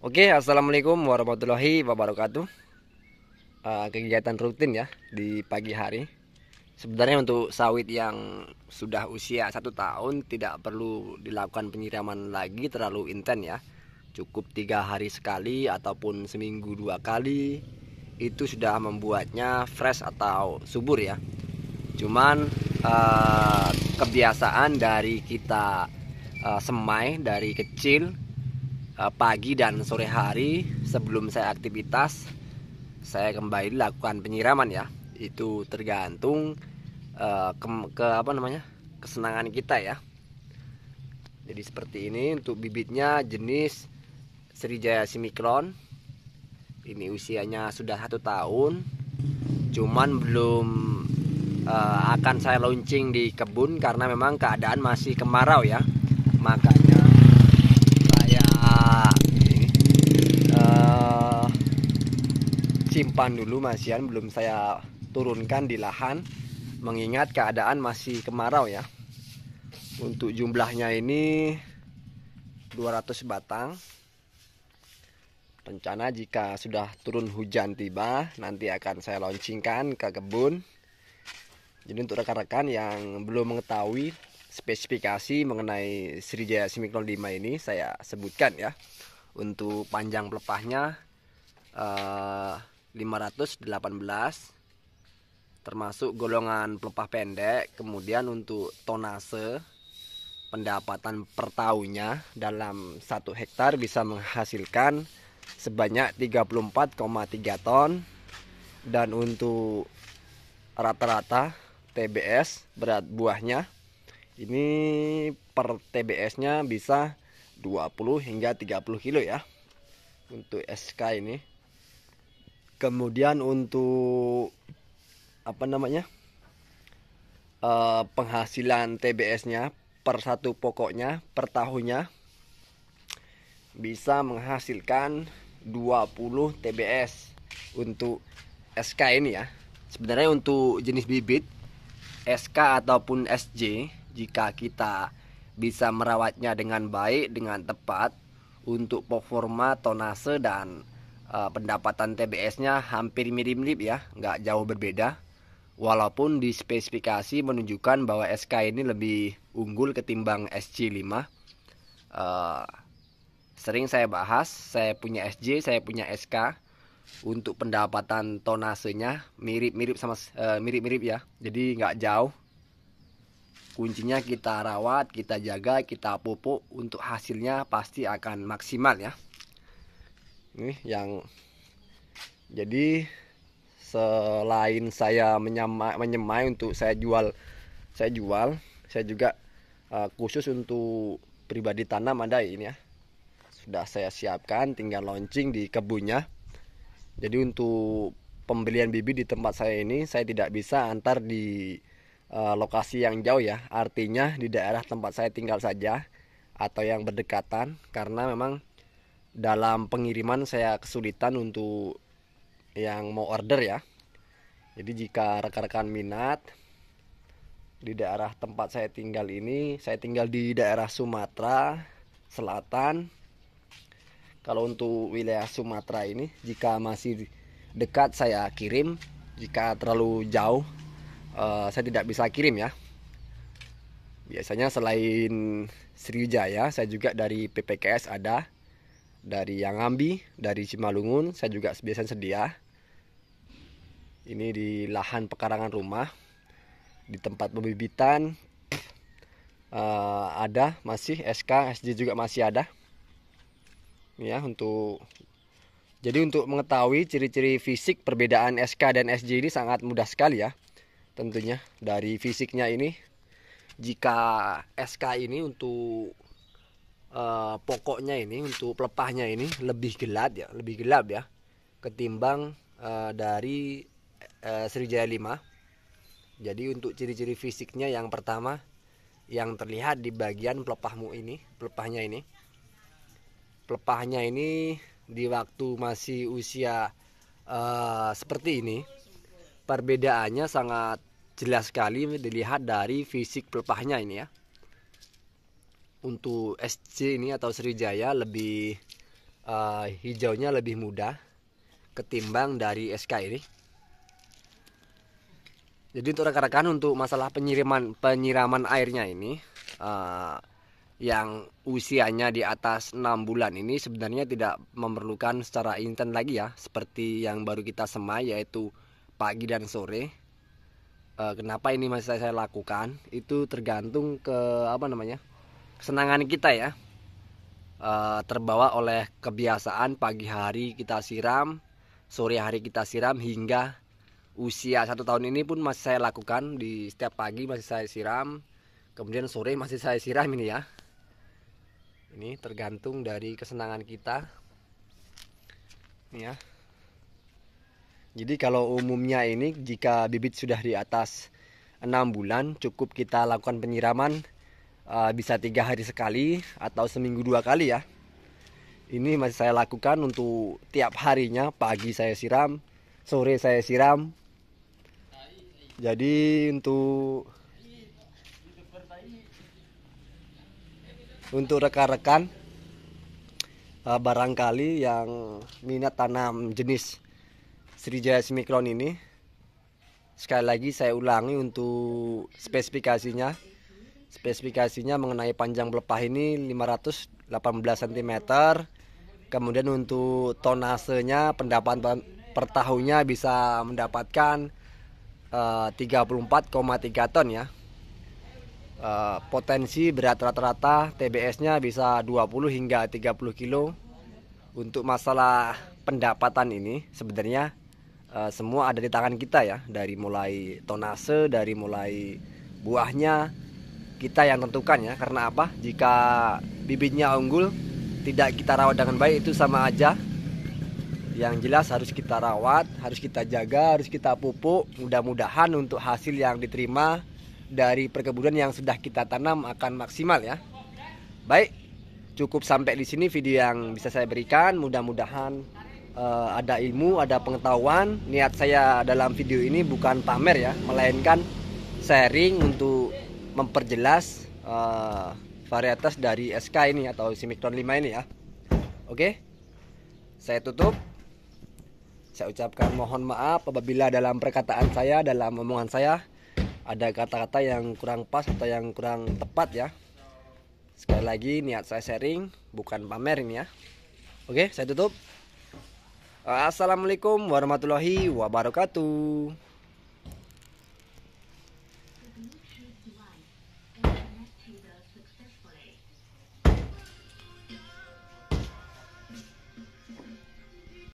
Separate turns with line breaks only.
Oke, assalamualaikum warahmatullahi wabarakatuh. Kegiatan rutin ya di pagi hari. Sebenarnya untuk sawit yang sudah usia 1 tahun tidak perlu dilakukan penyiraman lagi terlalu intens ya. Cukup 3 hari sekali ataupun seminggu 2 kali itu sudah membuatnya fresh atau subur ya. Cuman kebiasaan dari kita semai dari kecil, pagi dan sore hari sebelum saya aktivitas saya kembali lakukan penyiraman ya. Itu tergantung ke apa namanya, kesenangan kita ya. Jadi seperti ini untuk bibitnya jenis Sriwijaya Simikron. Ini usianya sudah 1 tahun, cuman belum akan saya launching di kebun karena memang keadaan masih kemarau ya. Makanya saya eh, simpan dulu masian, belum saya turunkan di lahan mengingat keadaan masih kemarau ya. Untuk jumlahnya ini 200 batang. Rencana jika sudah turun hujan tiba nanti akan saya launchingkan ke kebun. Jadi untuk rekan-rekan yang belum mengetahui spesifikasi mengenai Sriwijaya Simikron 5 ini saya sebutkan ya. Untuk panjang pelepahnya 518, termasuk golongan pelepah pendek. Kemudian untuk tonase pendapatan per tahunnya dalam 1 hektar bisa menghasilkan sebanyak 34,3 ton. Dan untuk rata-rata TBS berat buahnya ini per TBS-nya bisa 20 hingga 30 kilo ya untuk SK ini. Kemudian untuk apa namanya, penghasilan TBS-nya per satu pokoknya per tahunnya bisa menghasilkan 20 TBS untuk SK ini ya. Sebenarnya untuk jenis bibit SK ataupun SJ, jika kita bisa merawatnya dengan baik, dengan tepat, untuk performa, tonase dan pendapatan TBS-nya hampir mirip-mirip ya, nggak jauh berbeda. Walaupun di spesifikasi menunjukkan bahwa SK ini lebih unggul ketimbang SJ5. Sering saya bahas, saya punya SJ, saya punya SK. Untuk pendapatan tonasenya mirip-mirip sama mirip-mirip ya. Jadi nggak jauh. Kuncinya kita rawat, kita jaga, kita pupuk, untuk hasilnya pasti akan maksimal ya. Ini yang jadi selain saya menyemai untuk saya jual, saya juga khusus untuk pribadi tanam ada ini ya. Sudah saya siapkan, tinggal launching di kebunnya. Jadi untuk pembelian bibit di tempat saya ini saya tidak bisa antar di lokasi yang jauh ya. Artinya di daerah tempat saya tinggal saja atau yang berdekatan, karena memang dalam pengiriman saya kesulitan untuk yang mau order ya. Jadi jika rekan-rekan minat di daerah tempat saya tinggal ini, saya tinggal di daerah Sumatera Selatan. Kalau untuk wilayah Sumatera ini, jika masih dekat saya kirim, jika terlalu jauh saya tidak bisa kirim ya. Biasanya selain Sriwijaya, saya juga dari PPKS ada, dari Yangambi, dari Simalungun, saya juga biasanya sedia. Ini di lahan pekarangan rumah, di tempat pembibitan ada masih SK, SJ juga masih ada. Ya, jadi untuk mengetahui ciri-ciri fisik perbedaan SK dan SJ ini sangat mudah sekali ya. Tentunya dari fisiknya ini, jika SK ini untuk pokoknya ini, untuk pelepahnya ini lebih gelap ya ketimbang dari Sriwijaya 5. Jadi untuk ciri-ciri fisiknya, yang pertama yang terlihat di bagian pelepahnya ini di waktu masih usia seperti ini, perbedaannya sangat jelas sekali dilihat dari fisik pelepahnya ini ya. Untuk SC ini atau Sriwijaya lebih hijaunya lebih mudah ketimbang dari SK ini. Jadi untuk rekan-rekan, untuk masalah penyiraman airnya ini, yang usianya di atas 6 bulan ini sebenarnya tidak memerlukan secara intens lagi ya, seperti yang baru kita semai yaitu pagi dan sore. Kenapa ini masih saya lakukan? Itu tergantung ke kesenangan kita ya. Terbawa oleh kebiasaan pagi hari kita siram, sore hari kita siram, hingga usia 1 tahun ini pun masih saya lakukan. Di setiap pagi masih saya siram, kemudian sore masih saya siram ini ya. Ini tergantung dari kesenangan kita. Ini ya. Jadi kalau umumnya ini jika bibit sudah di atas 6 bulan cukup kita lakukan penyiraman bisa 3 hari sekali atau seminggu 2 kali ya. Ini masih saya lakukan untuk tiap harinya, pagi saya siram, sore saya siram. Jadi untuk rekan-rekan barangkali yang minat tanam jenis Sriwijaya Simikron ini, sekali lagi saya ulangi untuk spesifikasinya. Spesifikasinya mengenai panjang pelepah ini 518 cm. Kemudian untuk tonasenya, pendapatan per tahunnya bisa mendapatkan 34,3 ton ya. Potensi berat rata-rata TBS-nya bisa 20 hingga 30 kilo. Untuk masalah pendapatan ini sebenarnya semua ada di tangan kita ya, dari mulai tonase, dari mulai buahnya kita yang tentukan ya. Karena apa? Jika bibitnya unggul tidak kita rawat dengan baik itu sama aja. Yang jelas harus kita rawat, harus kita jaga, harus kita pupuk. Mudah-mudahan untuk hasil yang diterima dari perkebunan yang sudah kita tanam akan maksimal ya. Baik, cukup sampai di sini video yang bisa saya berikan. Mudah-mudahan ada ilmu, ada pengetahuan. Niat saya dalam video ini bukan pamer ya, melainkan sharing untuk memperjelas varietas dari SK ini atau Simikron 5 ini ya. Oke, saya tutup. Saya ucapkan mohon maaf apabila dalam perkataan saya, dalam omongan saya ada kata-kata yang kurang pas atau yang kurang tepat ya. Sekali lagi niat saya sharing, bukan pamer ini ya. Oke, saya tutup. Assalamualaikum warahmatullahi wabarakatuh.